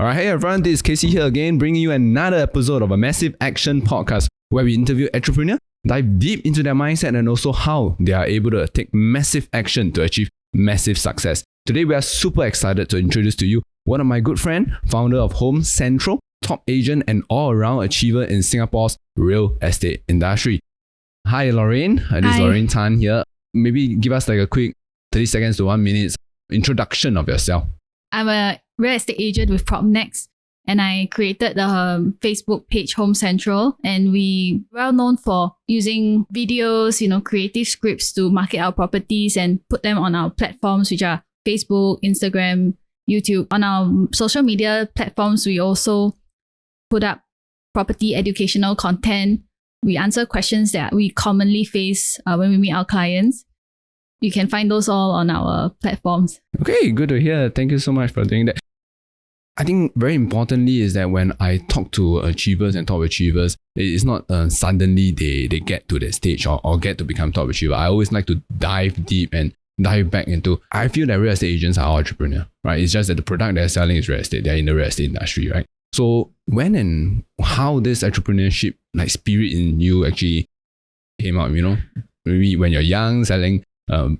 Alright, hey everyone, this is Casey here again, bringing you another episode of a Massive Action Podcast where we interview entrepreneurs, dive deep into their mindset and also how they are able to take massive action to achieve massive success. Today we are super excited to introduce to you one of my good friends, founder of Home Central, top agent and all-around achiever in Singapore's real estate industry. Hi Lorraine, this is Lorraine Tan here. Maybe give us like a quick 30 seconds to 1 minute introduction of yourself. I'm a real estate agent with PropNext, and I created the Facebook page Home Central, and we well known for using videos, creative scripts to market our properties and put them on our platforms, which are Facebook, Instagram, YouTube. On our social media platforms, we also put up property educational content. We answer questions that we commonly face when we meet our clients. You can find those all on our platforms. Okay, good to hear. Thank you so much for doing that. I think very importantly is that when I talk to achievers and top achievers, it's not suddenly they get to that stage or get to become top achiever. I always like to dive deep and dive back into, I feel that real estate agents are entrepreneurs, right? It's just that the product they're selling is real estate. They're in the real estate industry, right? So when and how this entrepreneurship spirit in you actually came out, maybe when you're young, selling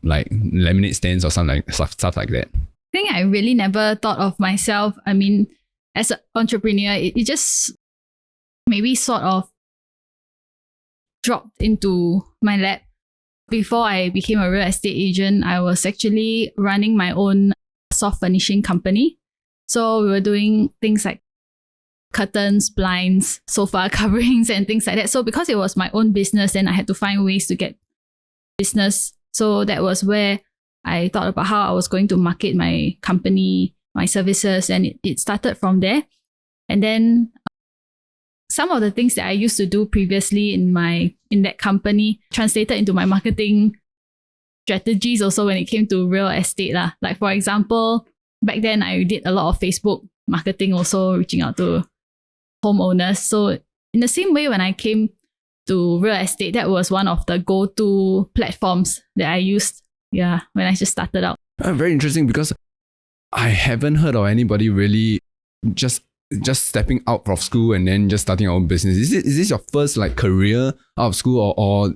like lemonade stands or something stuff like that. I think I really never thought of myself. I mean, as an entrepreneur, it just maybe sort of dropped into my lap. Before I became a real estate agent, I was actually running my own soft furnishing company. So we were doing things like curtains, blinds, sofa coverings and things like that. So because it was my own business, then I had to find ways to get business. So that was where I thought about how I was going to market my company, my services, and it started from there. And then some of the things that I used to do previously in that company translated into my marketing strategies also when it came to real estate. Like for example, back then I did a lot of Facebook marketing, also reaching out to homeowners. So in the same way, when I came to real estate, that was one of the go-to platforms that I used. Yeah, when I just started out. Very interesting because I haven't heard of anybody really just stepping out of school and then just starting our own business. Is this your first career out of school or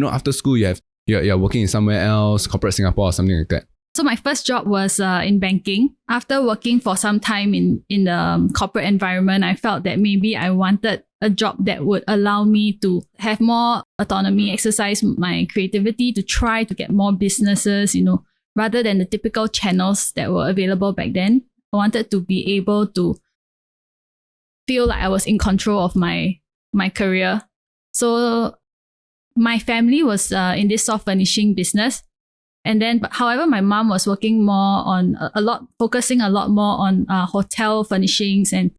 after school you're working in somewhere else, corporate Singapore or something like that? So my first job was in banking. After working for some time in the corporate environment, I felt that maybe I wanted a job that would allow me to have more autonomy, exercise my creativity to try to get more businesses, rather than the typical channels that were available back then. I wanted to be able to feel like I was in control of my career. So my family was in this soft furnishing business. And then, however, my mom was working more on focusing a lot more on hotel furnishings. And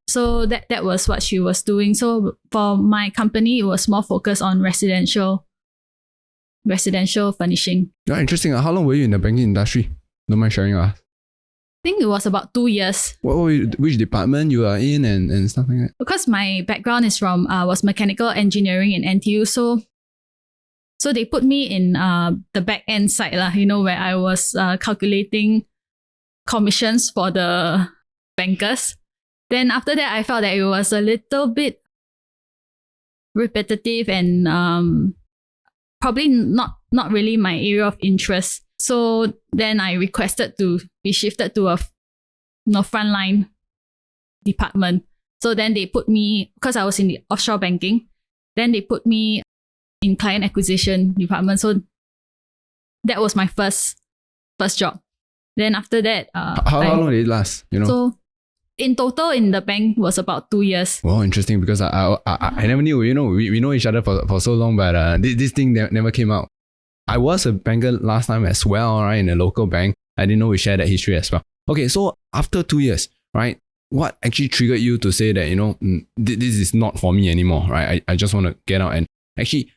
so that was what she was doing. So for my company, it was more focused on residential furnishing. Oh, interesting. How long were you in the banking industry? Don't mind sharing us. I think it was about 2 years. Which department you are in and stuff like that? Because my background is was mechanical engineering in NTU. So they put me in the back end side, where I was calculating commissions for the bankers. Then after that, I felt that it was a little bit repetitive and probably not really my area of interest. So then I requested to be shifted to a frontline department. So then they put me, because I was in the offshore banking, then they put me in client acquisition department. So that was my first job. Then after that, how long did it last? So in total in the bank was about 2 years. Wow, interesting, because I never knew. We know each other for so long, but this thing never came out. I was a banker last time as well, right? In a local bank. I didn't know we shared that history as well. Okay, so after 2 years, right? What actually triggered you to say that this is not for me anymore, right? I just want to get out. And actually,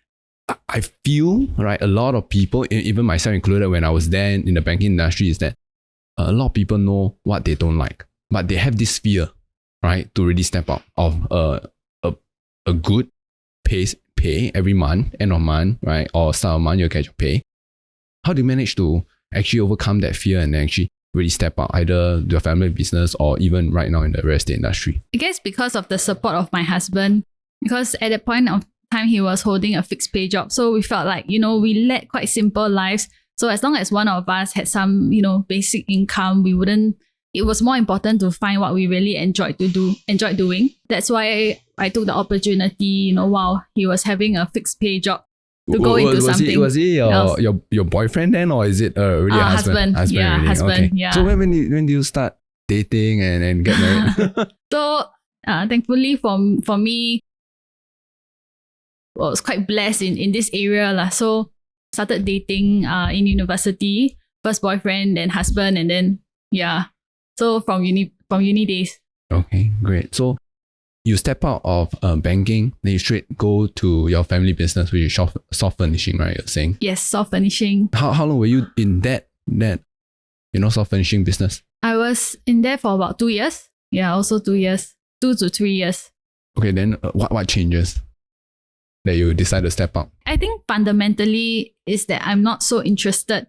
I feel, right, a lot of people, even myself included, when I was there in the banking industry, is that a lot of people know what they don't like, but they have this fear, right, to really step out of a good pay every month, end of month, right, or start of month, you'll get your pay. How do you manage to actually overcome that fear and actually really step out, either your family business or even right now in the real estate industry? I guess because of the support of my husband, because at that point of time he was holding a fixed pay job. So we felt like, we led quite simple lives. So as long as one of us had some, basic income, it was more important to find what we really enjoyed doing. That's why I took the opportunity, while he was having a fixed pay job to go into something. Was he your boyfriend then, or is it really a husband? Yeah, really? husband. Okay. Yeah. So when do you start dating and get married? So thankfully for me, I was quite blessed in this area. So started dating in university, first boyfriend, then husband, and then so from uni days. Okay, great. So you step out of banking, then you straight go to your family business, which is soft furnishing, right? You're saying? Yes, soft furnishing. How long were you in that soft furnishing business? I was in there for about 2 years. Yeah, also 2 years, 2 to 3 years. Okay, then what changes that you decide to step out? I think fundamentally is that I'm not so interested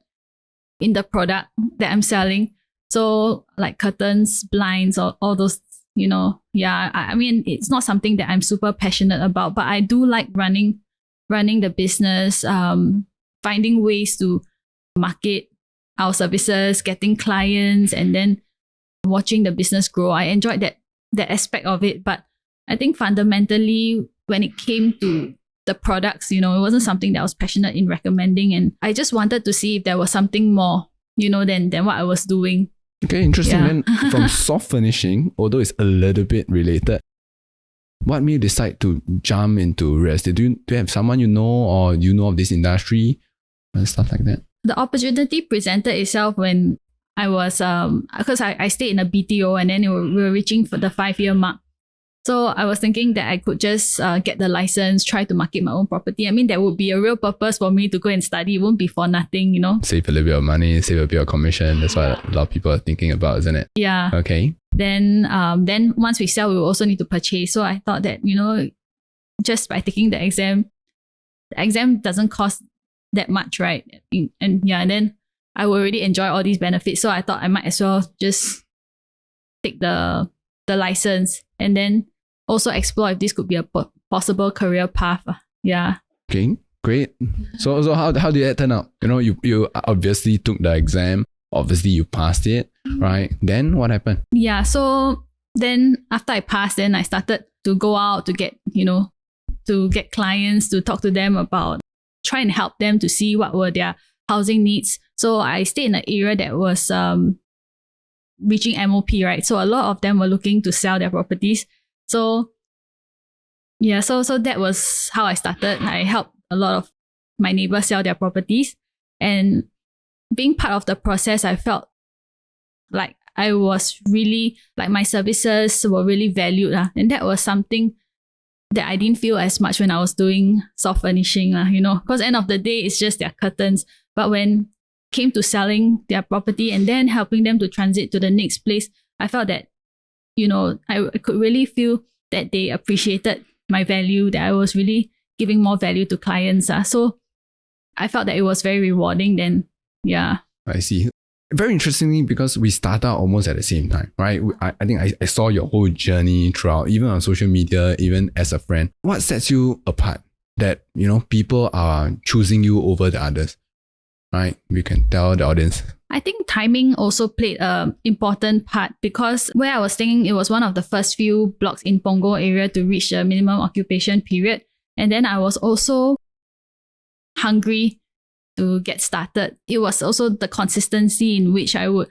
in the product that I'm selling. So like curtains, blinds, or all those, I mean, it's not something that I'm super passionate about, but I do like running the business, finding ways to market our services, getting clients, and then watching the business grow. I enjoyed that aspect of it. But I think fundamentally, when it came to the products, it wasn't something that I was passionate in recommending. And I just wanted to see if there was something more, than what I was doing. Okay, interesting. Yeah. Then from soft furnishing, although it's a little bit related, what made you decide to jump into real estate? Do you have someone or you know of this industry and stuff like that? The opportunity presented itself when I was, because I stayed in a BTO, and then we were reaching for the 5-year mark. So I was thinking that I could just get the license, try to market my own property. I mean, there would be a real purpose for me to go and study. It won't be for nothing, Save a little bit of money, save a bit of commission. That's what a lot of people are thinking about, isn't it? Yeah. Okay. Then once we sell, we will also need to purchase. So I thought that, just by taking the exam doesn't cost that much, right? And then I will already enjoy all these benefits. So I thought I might as well just take the license and then also explore if this could be a possible career path. Yeah. Okay, great. So how did that turn out? You obviously took the exam. Obviously you passed it, right? Then what happened? Yeah. So then after I passed, then I started to go out to get clients, to talk to them about, try and help them to see what were their housing needs. So I stayed in an area that was reaching MOP, right? So a lot of them were looking to sell their properties. So so that was how I started. I helped a lot of my neighbors sell their properties, and being part of the process, I felt like I was really, like my services were really valued. And that was something that I didn't feel as much when I was doing soft furnishing, because end of the day, it's just their curtains. But when it came to selling their property and then helping them to transit to the next place, I felt that, I could really feel that they appreciated my value, that I was really giving more value to clients. So I felt that it was very rewarding then. Yeah. I see. Very interestingly, because we started out almost at the same time, right? I think I saw your whole journey throughout, even on social media, even as a friend. What sets you apart that, people are choosing you over the others, right? We can tell the audience. I think timing also played an important part, because where I was staying, it was one of the first few blocks in Punggol area to reach the minimum occupation period. And then I was also hungry to get started. It was also the consistency in which I would,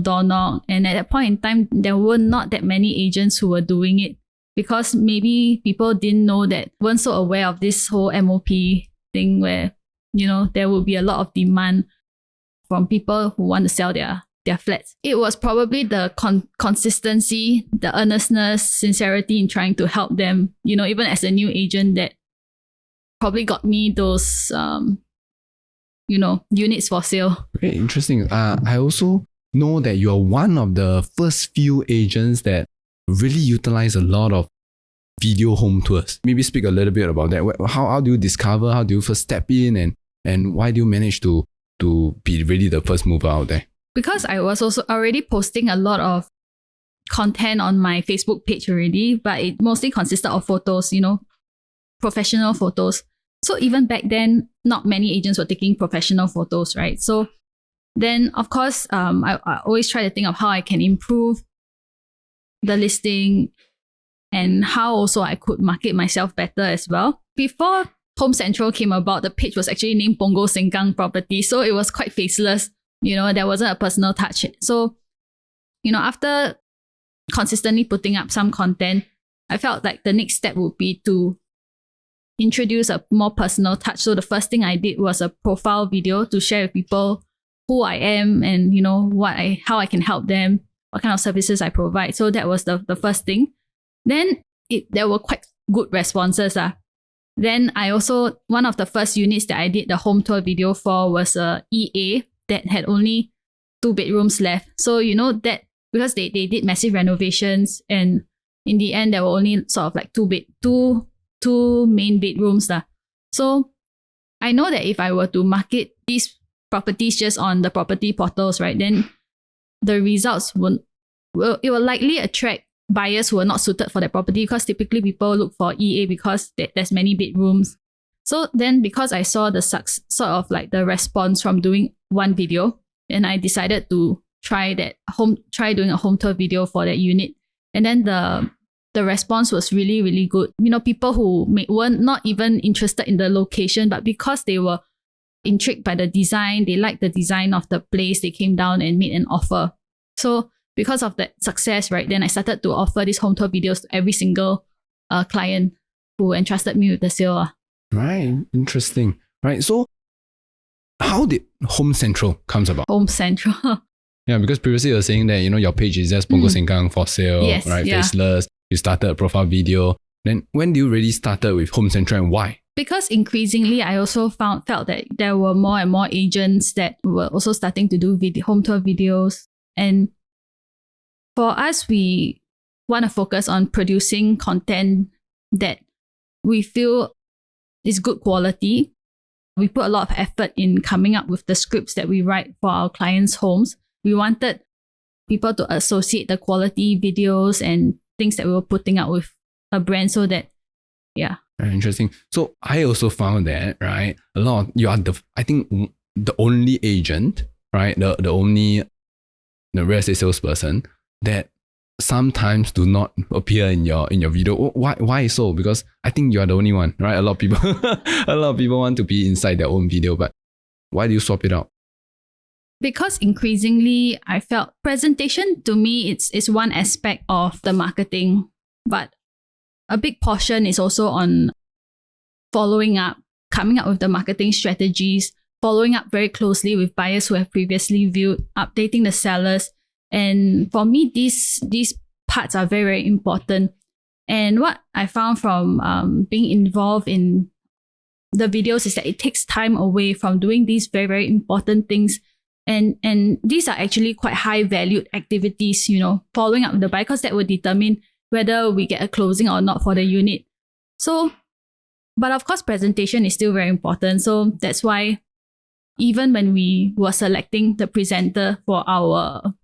door knock. And at that point in time, there were not that many agents who were doing it, because maybe people didn't know, that weren't so aware of this whole MOP thing where, there would be a lot of demand from people who want to sell their flats. It was probably the consistency, the earnestness, sincerity in trying to help them, even as a new agent, that probably got me those, units for sale. Very interesting. I also know that you're one of the first few agents that really utilize a lot of video home tours. Maybe speak a little bit about that. How do you discover? How do you first step in? And why do you manage to be really the first mover out there? because I was also already posting a lot of content on my Facebook page already, but it mostly consisted of photos, professional photos. So even back then, not many agents were taking professional photos, right? So then, of course, I always try to think of how I can improve the listing and how also I could market myself better as well. Before Home Central came about, the page was actually named Punggol Sengkang Property. So it was quite faceless. There wasn't a personal touch. So, after consistently putting up some content, I felt like the next step would be to introduce a more personal touch. So the first thing I did was a profile video to share with people who I am and, how I can help them, what kind of services I provide. So that was the first thing. Then there were quite good responses. Then I also, one of the first units that I did the home tour video for was a EA that had only 2 bedrooms left. So, that because they did massive renovations, and in the end, there were only sort of like two main bedrooms. So I know that if I were to market these properties just on the property portals, right, then the results will likely attract buyers who are not suited for that property, because typically people look for EA because there's many bedrooms. So then, because I saw the sort of like the response from doing one video, and I decided to try doing a home tour video for that unit. And then the response was really, really good. People who weren't not even interested in the location, but because they were intrigued by the design, they liked the design of the place, they came down and made an offer. So because of that success, right, then I started to offer these home tour videos to every single client who entrusted me with the sale. Right, interesting. Right, so how did Home Central comes about? Home Central. Yeah, because previously you were saying that, your page is just Punggol Sengkang for sale, yes, right? Yeah. Faceless. You started a profile video. Then when do you really started with Home Central and why? Because increasingly, I also felt that there were more and more agents that were also starting to do home tour videos. And for us, we want to focus on producing content that we feel is good quality. We put a lot of effort in coming up with the scripts that we write for our clients' homes. We wanted people to associate the quality videos and things that we were putting out with a brand, so that, yeah. Very interesting. So I also found that, right, you are the only agent, right, the only real estate salesperson that sometimes do not appear in your video. Why so? Because I think you are the only one, right? A lot of people want to be inside their own video, but why do you swap it out? Because increasingly, I felt presentation to me, it's one aspect of the marketing, but a big portion is also on following up, coming up with the marketing strategies, following up very closely with buyers who have previously viewed, updating the sellers. And for me, these parts are very, very important. And what I found from being involved in the videos is that it takes time away from doing these very, very important things. And these are actually quite high valued activities, following up with the buyer, because that will determine whether we get a closing or not for the unit. So, but of course, presentation is still very important. So that's why even when we were selecting the presenter for our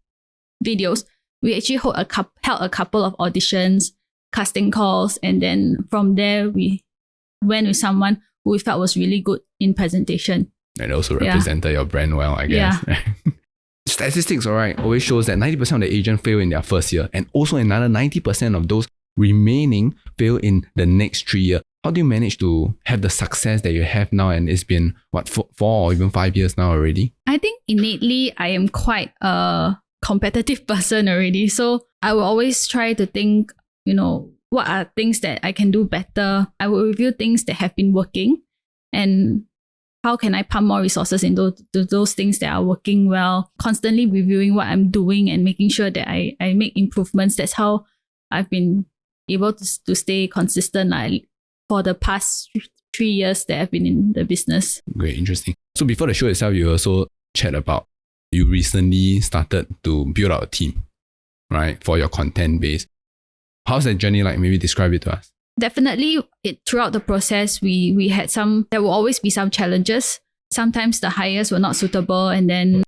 videos, we actually held a couple of auditions, casting calls, and then from there we went with someone who we felt was really good in presentation. And also represented your brand well, I guess. Yeah. Statistics, always shows that 90% of the agents fail in their first year, and also another 90% of those remaining fail in the next 3 years. How do you manage to have the success that you have now? And it's been, 4 or even 5 years now already? I think innately, I am quite a competitive person already. So I will always try to think, what are things that I can do better? I will review things that have been working, and how can I pump more resources into those things that are working well, constantly reviewing what I'm doing and making sure that I make improvements. That's how I've been able to stay consistent for the past 3 years that I've been in the business. Great, interesting. So before the show itself, you also chat about you recently started to build out a team, right, for your content base. How's that journey like? Maybe describe it to us. Definitely, throughout the process, we had there will always be some challenges. Sometimes the hires were not suitable, and then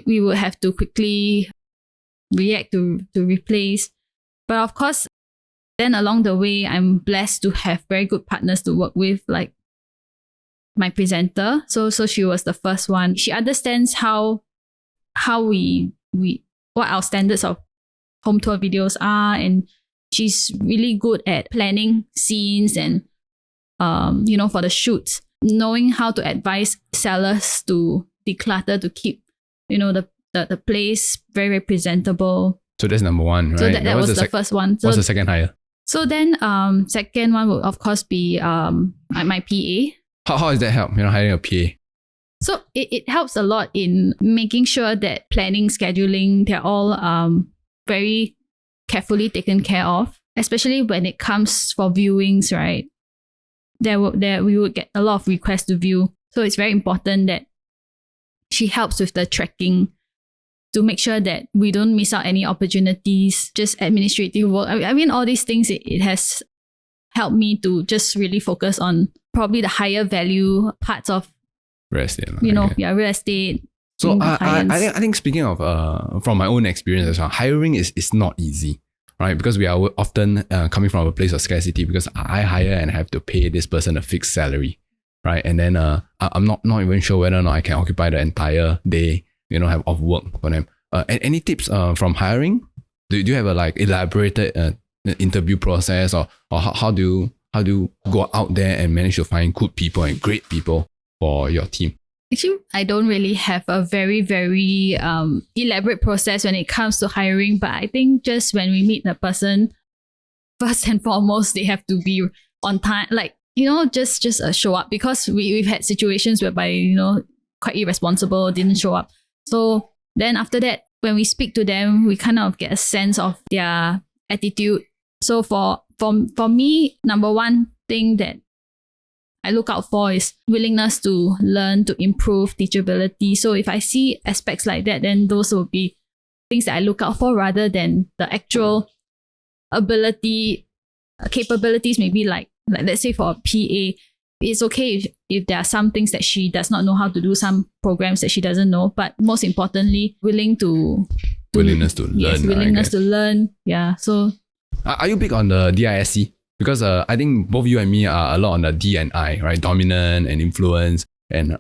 we would have to quickly react to replace. But of course, then along the way, I'm blessed to have very good partners to work with, like my presenter. So she was the first one. She understands how we what our standards of home tour videos are, and she's really good at planning scenes and for the shoots, knowing how to advise sellers to declutter, to keep the place very, very presentable. So that's number one, right? So that was the first one. So, what's the second hire? So then second one would of course be my PA. How does that help, hiring a PA? So it helps a lot in making sure that planning, scheduling, they're all very carefully taken care of, especially when it comes for viewings, right? We would get a lot of requests to view. So it's very important that she helps with the tracking to make sure that we don't miss out any opportunities, just administrative work. I mean, all these things, it has helped me to just really focus on probably the higher value parts of real estate. Real estate. So I think speaking of from my own experience as well, hiring is not easy, right? Because we are often coming from a place of scarcity, because I hire and have to pay this person a fixed salary, right? And then I'm not even sure whether or not I can occupy the entire day, have off work for them. Any tips from hiring? Do you have a elaborated interview process, or how do you go out there and manage to find good people and great people for your team? Actually, I don't really have a very, very elaborate process when it comes to hiring, but I think just when we meet the person, first and foremost, they have to be on time, just show up, because we've had situations whereby, quite irresponsible, didn't show up. So then after that, when we speak to them, we kind of get a sense of their attitude. So for me, number one thing that I look out for is willingness to learn, to improve, teachability. So if I see aspects like that, then those will be things that I look out for, rather than the actual capabilities. Maybe like let's say for a PA, it's okay if there are some things that she does not know how to do, some programs that she doesn't know, but most importantly, willingness to learn. Yes, willingness to learn. Yeah. So are you big on the DISC? Because I think both you and me are a lot on the D and I, right? Dominant and influence. And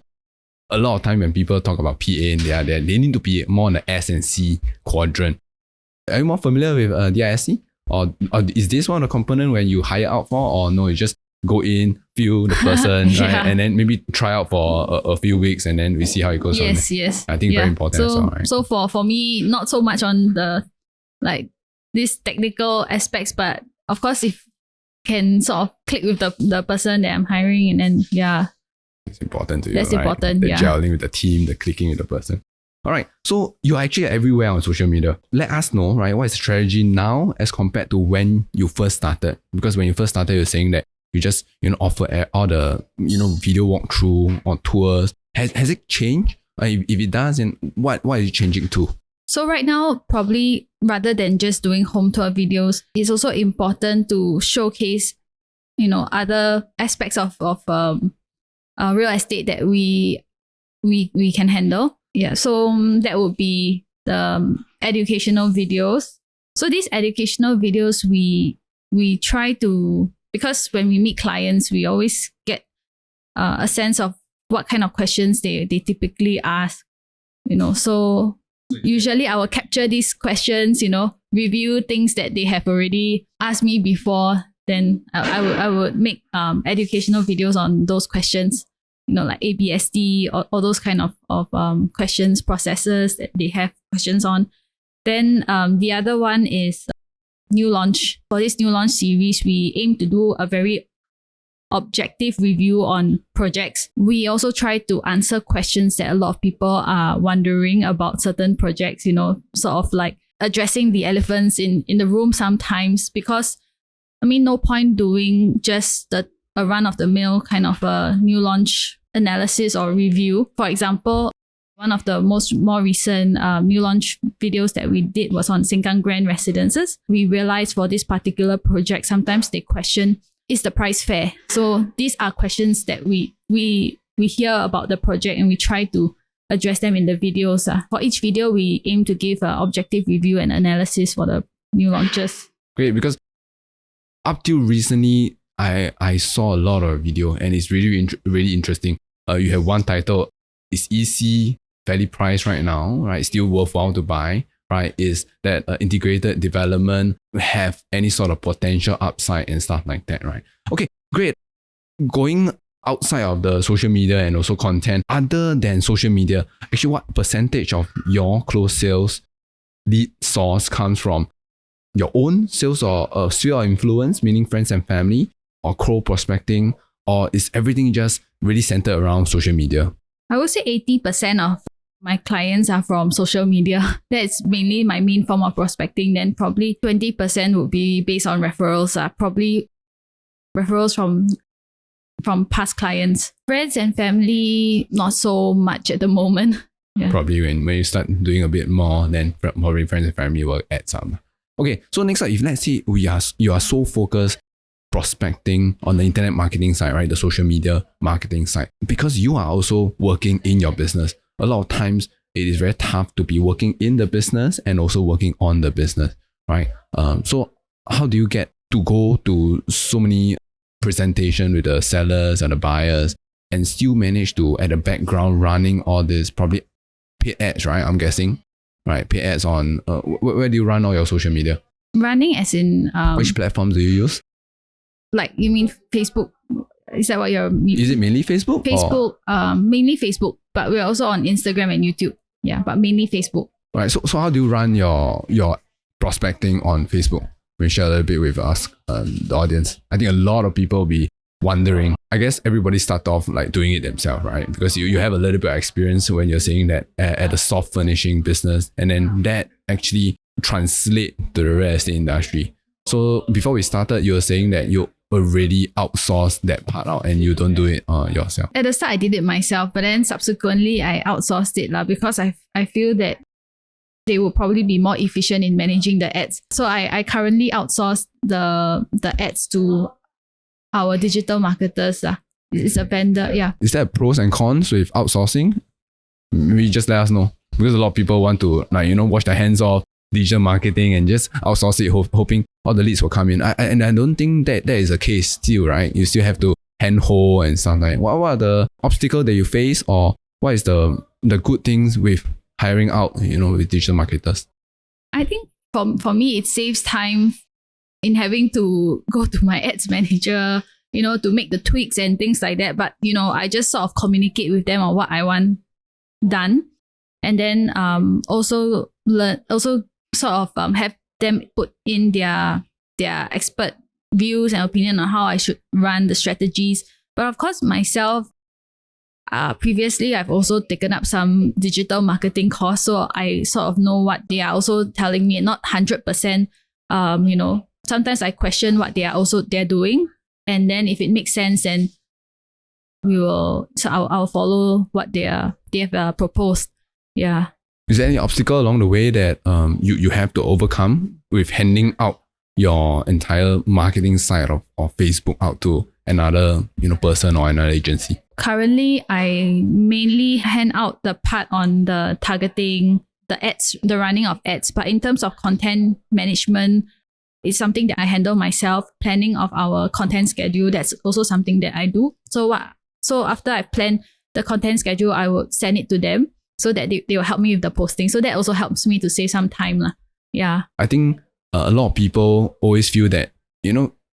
a lot of time when people talk about PA, they need to be more on the S and C quadrant. Are you more familiar with DISC? Or is this one of the component when you hire out for? Or no, you just go in, feel the person, Yeah. right? And then maybe try out for a few weeks, and then we see how it goes. Yes. I think very important as well, right? So for me, not so much on the these technical aspects, but of course, if can sort of click with the person that I'm hiring, and then it's important to you. That's right? important. The gelling with the team, the clicking with the person. All right. So you're actually everywhere on social media. Let us know, right? What is the strategy now as compared to when you first started? Because when you first started, you're saying that you just offer all the video walkthrough or tours. Has it changed? If it does, then what is it changing to? So right now, probably rather than just doing home tour videos, it's also important to showcase, other aspects of real estate that we can handle. Yeah. So that would be the educational videos. So these educational videos, we try to, because when we meet clients, we always get a sense of what kind of questions they typically ask. So usually I will capture these questions, review things that they have already asked me before. Then I would make educational videos on those questions, like ABSD or those kind of questions, processes that they have questions on. Then the other one is new launch. For this new launch series, we aim to do a very objective review on projects. We also try to answer questions that a lot of people are wondering about certain projects, sort of like addressing the elephants in the room sometimes, because no point doing just a run of the mill kind of a new launch analysis or review. For example, one of the more recent new launch videos that we did was on Sengkang Grand Residences. We realized for this particular project, sometimes they question, is the price fair? So these are questions that we hear about the project, and we try to address them in the videos. For each video, we aim to give an objective review and analysis for the new launches. Great, because up till recently, I saw a lot of video and it's really interesting. You have one title, it's easy, fairly priced right now, right? Still worthwhile to buy, right? Is that integrated development have any sort of potential upside and stuff like that, right? Okay, great. Going outside of the social media and also content, other than social media, actually what percentage of your closed sales lead source comes from your own sales or sphere of influence, meaning friends and family, or cold prospecting, or is everything just really centered around social media? I would say 80% of my clients are from social media. That's mainly my main form of prospecting. Then probably 20% would be based on referrals. Probably referrals from past clients. Friends and family, not so much at the moment. Yeah. Probably when you start doing a bit more, then probably friends and family will add some. Okay, so next up, if let's say you are so focused prospecting on the internet marketing side, right, the social media marketing side, because you are also working in your business, a lot of times it is very tough to be working in the business and also working on the business, right? So how do you get to go to so many presentation with the sellers and the buyers and still manage to, at the background, running all this probably paid ads, right? I'm guessing, right? Paid ads on, where do you run all your social media? Running as in... which platforms do you use? Like, you mean Facebook? Is that what you're... Is it mainly Facebook? Facebook, mainly Facebook, but we're also on Instagram and YouTube. Yeah, but mainly Facebook. Right. So how do you run your prospecting on Facebook? We share a little bit with us, the audience. I think a lot of people will be wondering. I guess everybody start off like doing it themselves, right? Because you have a little bit of experience when you're saying that at a soft furnishing business, and then that actually translate to the real estate industry. So before we started, you were saying that you already outsourced that part out and you don't do it yourself. At the start, I did it myself, but then subsequently I outsourced it because I feel that they will probably be more efficient in managing the ads. So I currently outsource the ads to our digital marketers. It's a vendor, yeah. Is there pros and cons with outsourcing? Maybe just let us know. Because a lot of people want to wash their hands off digital marketing and just outsource it, hoping all the leads will come in. And I don't think that is the case still, right? You still have to handhold and stuff like that. What are the obstacles that you face, or what is the good things with hiring out, with digital marketers? I think for me, it saves time in having to go to my ads manager, to make the tweaks and things like that. But, I just sort of communicate with them on what I want done. And then also sort of have them put in their expert views and opinion on how I should run the strategies. But of course, myself, previously, I've also taken up some digital marketing course, so I sort of know what they are also telling me, not 100%. Sometimes I question what they're doing, and then if it makes sense, then I'll follow what they have proposed. Yeah. Is there any obstacle along the way that you have to overcome with handing out your entire marketing side of Facebook out to another person or another agency? Currently, I mainly hand out the part on the targeting, the ads, the running of ads. But in terms of content management, it's something that I handle myself. Planning of our content schedule, that's also something that I do. So after I plan the content schedule, I will send it to them so that they will help me with the posting. So that also helps me to save some time. Yeah. I think a lot of people always feel that,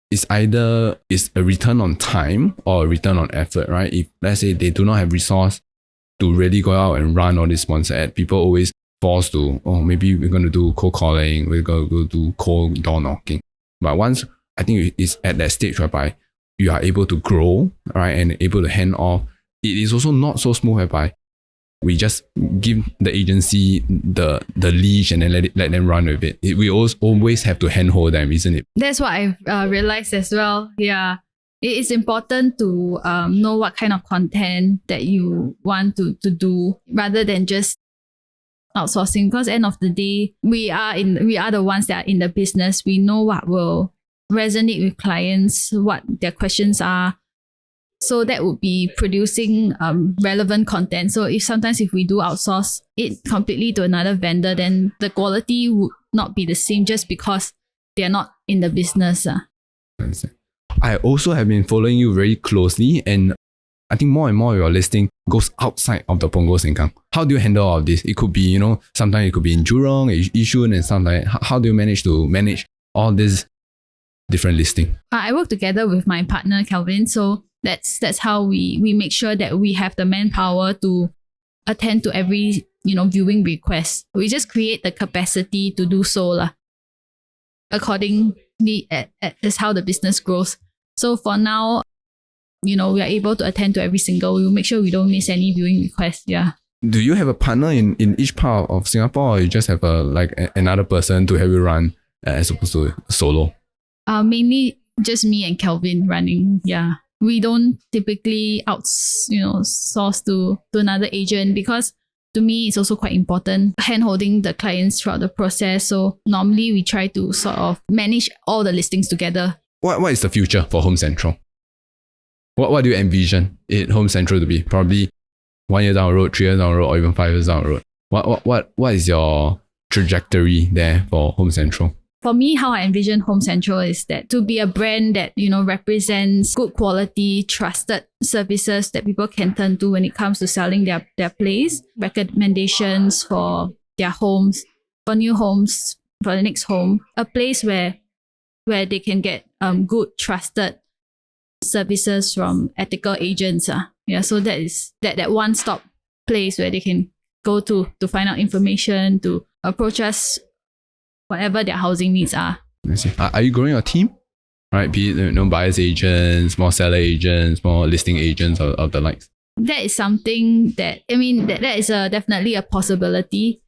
it's either a return on time or a return on effort, right? If let's say they do not have resource to really go out and run all this sponsor ad, people always force to, maybe we're going to do cold calling, we're going to go do cold door knocking. But once I think it's at that stage whereby you are able to grow, right, and able to hand off, it is also not so smooth whereby we just give the agency the leash and then let them run with it. We always have to handhold them, isn't it? That's what I've realized as well. Yeah. It is important to know what kind of content that you want to do rather than just outsourcing, because end of the day, we are the ones that are in the business. We know what will resonate with clients, what their questions are. So that would be producing relevant content. So if we do outsource it completely to another vendor, then the quality would not be the same just because they are not in the business. I also have been following you very closely, and I think more and more your listing goes outside of the Punggol Sengkang. How do you handle all of this? It could be, sometimes it could be in Jurong, Yishun, and stuff like that. How do you manage to manage all these different listings? I work together with my partner Kelvin, so that's how we make sure that we have the manpower to attend to every viewing request. We just create the capacity to do so accordingly. That's how the business grows. So for now, we are able to attend to every single. We will make sure we don't miss any viewing requests. Yeah. Do you have a partner in each part of Singapore, or you just have another person to help you run as opposed to solo? Mainly just me and Kelvin running. Yeah. We don't typically source to another agent, because to me it's also quite important hand-holding the clients throughout the process. So normally we try to sort of manage all the listings together. What is the future for Home Central? What do you envision Home Central to be? Probably 1 year down the road, 3 years down the road, or even 5 years down the road. What is your trajectory there for Home Central? For me, how I envision Home Central is that to be a brand that, represents good quality, trusted services that people can turn to when it comes to selling their place, recommendations for their homes, for new homes, for the next home, a place where they can get good, trusted services from ethical agents. So that is that one-stop place where they can go to find out information, to approach us whatever their housing needs are. I see. Are you growing your team? Right, be it buyers agents, more seller agents, more listing agents of the likes. That is something that that is definitely a possibility,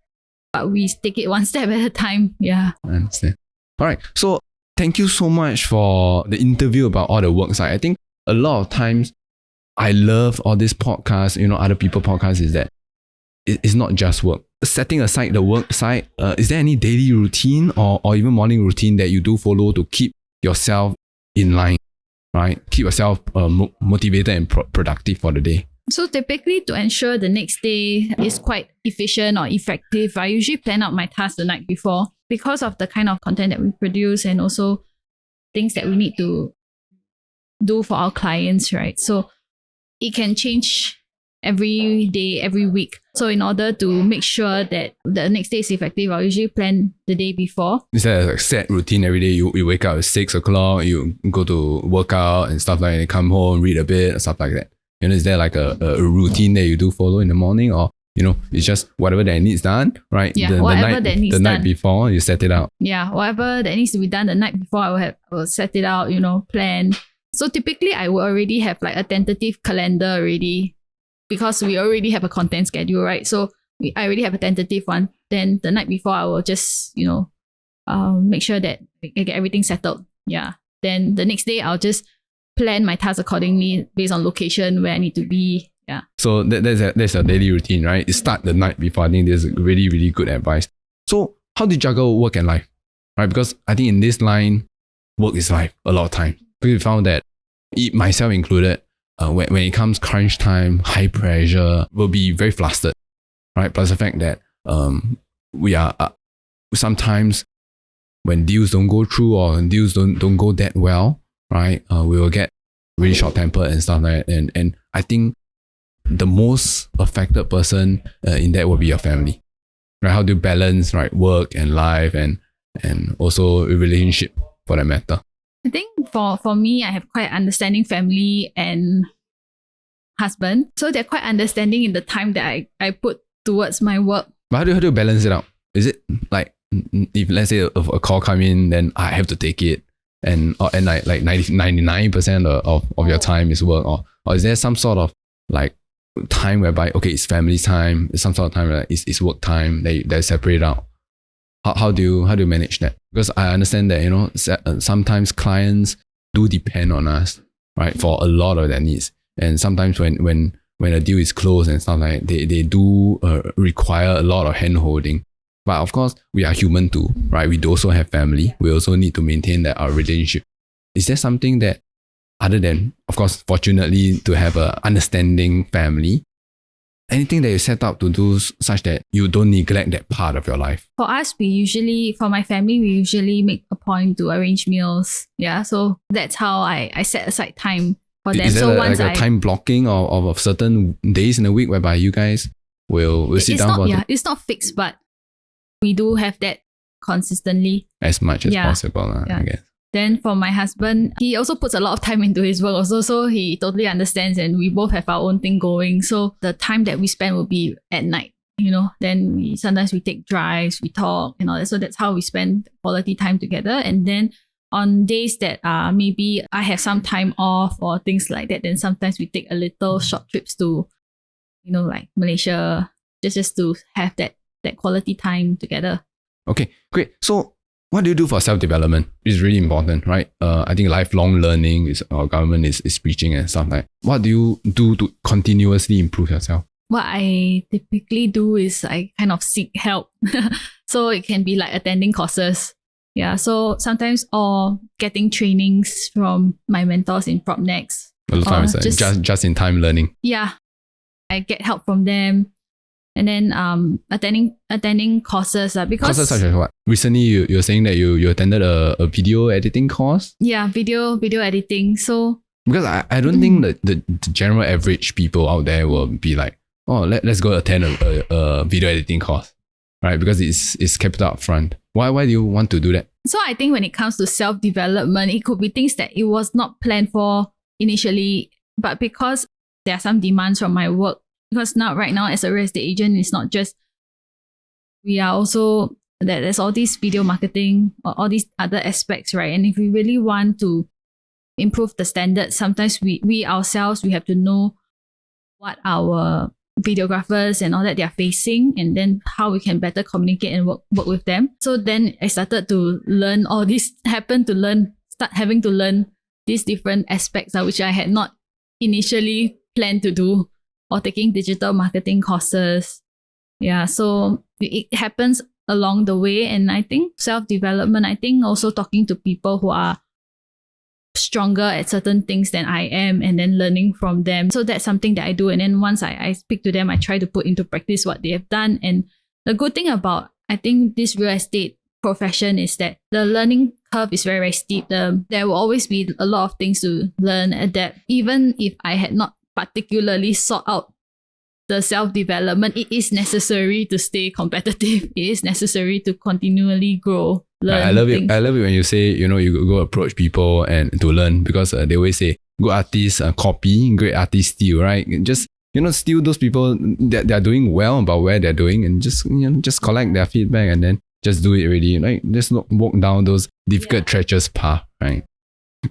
but we take it one step at a time. Yeah. I understand. All right. So thank you so much for the interview about all the work side. I think a lot of times I love all these podcasts, other people podcasts, is that it's not just work. Setting aside the work side, is there any daily routine or even morning routine that you do follow to keep yourself in line, right? Keep yourself motivated and productive for the day? So typically, to ensure the next day is quite efficient or effective, I usually plan out my tasks the night before, because of the kind of content that we produce and also things that we need to do for our clients, right? So it can change every day, every week. So in order to make sure that the next day is effective, I'll usually plan the day before. Is there a set routine every day? You wake up at 6 o'clock, you go to work out and stuff like that, you come home, read a bit, stuff like that. Is there like a routine that you do follow in the morning, or it's just whatever that needs done, right? Yeah, whatever that needs done. The night before, you set it out. Yeah, whatever that needs to be done the night before, I will set it out, plan. So typically I will already have like a tentative calendar already, because we already have a content schedule, right? So I already have a tentative one. Then the night before, I will just, make sure that I get everything settled. Yeah. Then the next day, I'll just plan my tasks accordingly based on location where I need to be. Yeah. So that's a daily routine, right? You start the night before. I think this is really, really good advice. So how do you juggle work and life, right? Because I think in this line, work is life a lot of time. We found that, myself included, when it comes crunch time, high pressure, we'll be very flustered, right? Plus the fact that we are sometimes, when deals don't go through or deals don't go that well, right? We will get really short-tempered and stuff like that. And I think the most affected person in that will be your family, right? How do you balance, right, work and life and also a relationship for that matter? I think for me, I have quite understanding family and husband. So they're quite understanding in the time that I put towards my work. But how do you balance it out? Is it like, if let's say a call come in, then I have to take it, and like 99% of your time is work, or is there some sort of like time whereby, okay, it's family time, it's some sort of time where it's work time, they separate out? How do you manage that? Because I understand that, sometimes clients do depend on us, right, for a lot of their needs. And sometimes when a deal is closed and stuff like that, they do require a lot of hand-holding. But of course, we are human too, right? We do also have family. We also need to maintain our relationship. Is there something that other than, of course, fortunately to have a understanding family? Anything that you set out to do such that you don't neglect that part of your life? For us, for my family, we usually make a point to arrange meals. Yeah, so that's how I set aside time for them. Is there So like a time blocking of certain days in a week whereby you guys will sit down for it's not fixed, but we do have that consistently. as much as possible, I guess. Then for my husband, he also puts a lot of time into his work also, so he totally understands, and we both have our own thing going. So the time that we spend will be at night, then sometimes we take drives, we talk and all that. So that's how we spend quality time together. And then on days that maybe I have some time off or things like that, then sometimes we take a little short trips to, like Malaysia, just to have that quality time together. Okay, great. So what do you do for self-development? It's really important, right? I think lifelong learning is our government is preaching and stuff like that. What do you do to continuously improve yourself? What I typically do is I kind of seek help. So it can be like attending courses. Yeah, so sometimes or getting trainings from my mentors in PropNext. A lot of time it's just in time learning. Yeah, I get help from them. And then attending courses because courses such as what? Recently you're saying that you attended a video editing course? Yeah, video editing. So because I don't think that the general average people out there will be like, oh, let's go attend a video editing course, right? Because it's kept up front. Why do you want to do that? So I think when it comes to self-development, it could be things that it was not planned for initially, but because there are some demands from my work. Because right now as a real estate agent, it's not just, we are also, there's all these video marketing or all these other aspects, right? And if we really want to improve the standards, sometimes we ourselves, we have to know what our videographers and all that they're facing, and then how we can better communicate and work with them. So then I started to learn all this, start having to learn these different aspects which I had not initially planned to do, or taking digital marketing courses. Yeah, so it happens along the way. And I think self-development, I think also talking to people who are stronger at certain things than I am, and then learning from them. So that's something that I do. And then once I speak to them, I try to put into practice what they have done. And the good thing about, I think, this real estate profession is that the learning curve is very, very steep. There will always be a lot of things to learn, adapt. Even if I had not particularly sought out the self-development, it is necessary to stay competitive. It is necessary to continually grow, learn. I love it. I love it when you say, you go approach people and to learn, because they always say good artists copy, great artists steal, right? Just, steal those people that they're doing well about where they're doing, and just collect their feedback and then just do it already, right? Just not walk down those difficult, treacherous path, right?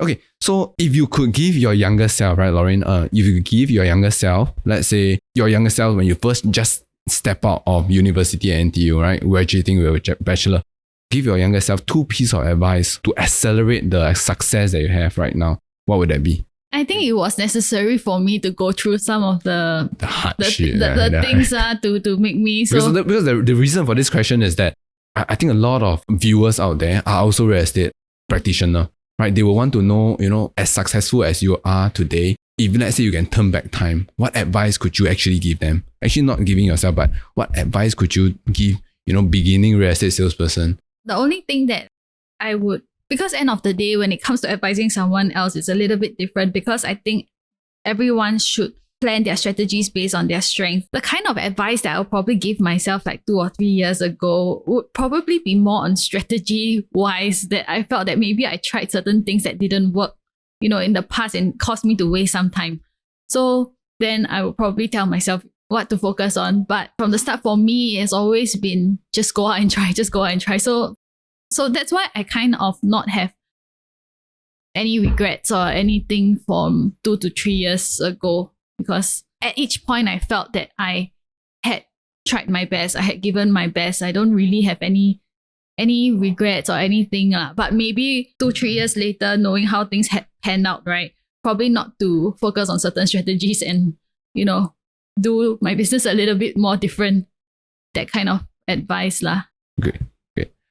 Okay, so if you could give your younger self, right, Lorraine, if you could give your younger self, let's say your younger self when you first just step out of university at NTU, right, graduating with a bachelor, give your younger self 2 pieces of advice to accelerate the success that you have right now, what would that be? I think it was necessary for me to go through some of the hardship, the things to make me so. Because the reason for this question is that I think a lot of viewers out there are also real estate practitioners. Right, they will want to know, as successful as you are today, if let's say you can turn back time, what advice could you actually give them? Actually, not giving yourself, but what advice could you give, beginning real estate salesperson? The only thing that I would, because end of the day, when it comes to advising someone else, it's a little bit different, because I think everyone should plan their strategies based on their strengths. The kind of advice that I'll probably give myself like 2 or 3 years ago would probably be more on strategy wise, that I felt that maybe I tried certain things that didn't work, in the past, and caused me to waste some time. So then I would probably tell myself what to focus on. But from the start, for me, it's always been just go out and try, just go out and try. So that's why I kind of not have any regrets or anything from 2 to 3 years ago. Because at each point I felt that I had tried my best, I had given my best. I don't really have any regrets or anything. But maybe 2-3 years later, knowing how things had panned out, right? Probably not to focus on certain strategies and, do my business a little bit more different. That kind of advice. Great.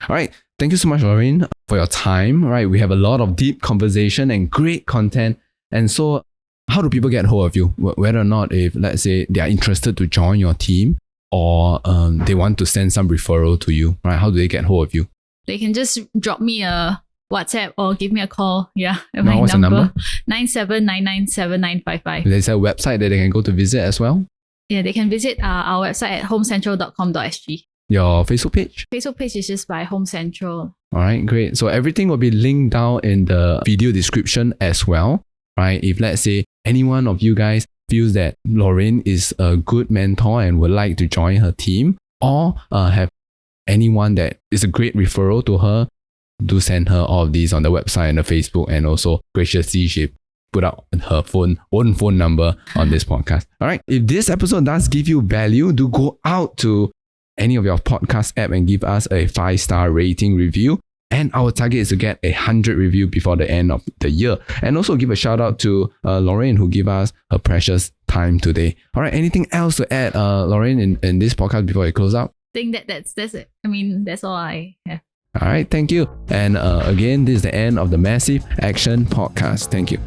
All right. Thank you so much, Lorraine, for your time. Right, we have a lot of deep conversation and great content And so how do people get hold of you? Whether or not, if let's say they are interested to join your team, or they want to send some referral to you, right? How do they get hold of you? They can just drop me a WhatsApp or give me a call. Yeah. Now, what's the number? 97997955. There's a website that they can go to visit as well. Yeah, they can visit our website at homecentral.com.sg. Your Facebook page? Facebook page is just by Home Central. All right, great. So everything will be linked down in the video description as well, right? If let's say any one of you guys feels that Lorraine is a good mentor and would like to join her team, or have anyone that is a great referral to her, do send her all of these on the website and the Facebook, and also graciously she put out her own phone number on this podcast. All right. If this episode does give you value, do go out to any of your podcast app and give us a 5-star rating review. And our target is to get 100 reviews before the end of the year. And also give a shout out to Lorraine, who gave us her precious time today. All right. Anything else to add, Lorraine, in this podcast before I close out? I think that's it. I mean, that's all I have. All right. Thank you. And again, this is the end of the Massive Action Podcast. Thank you.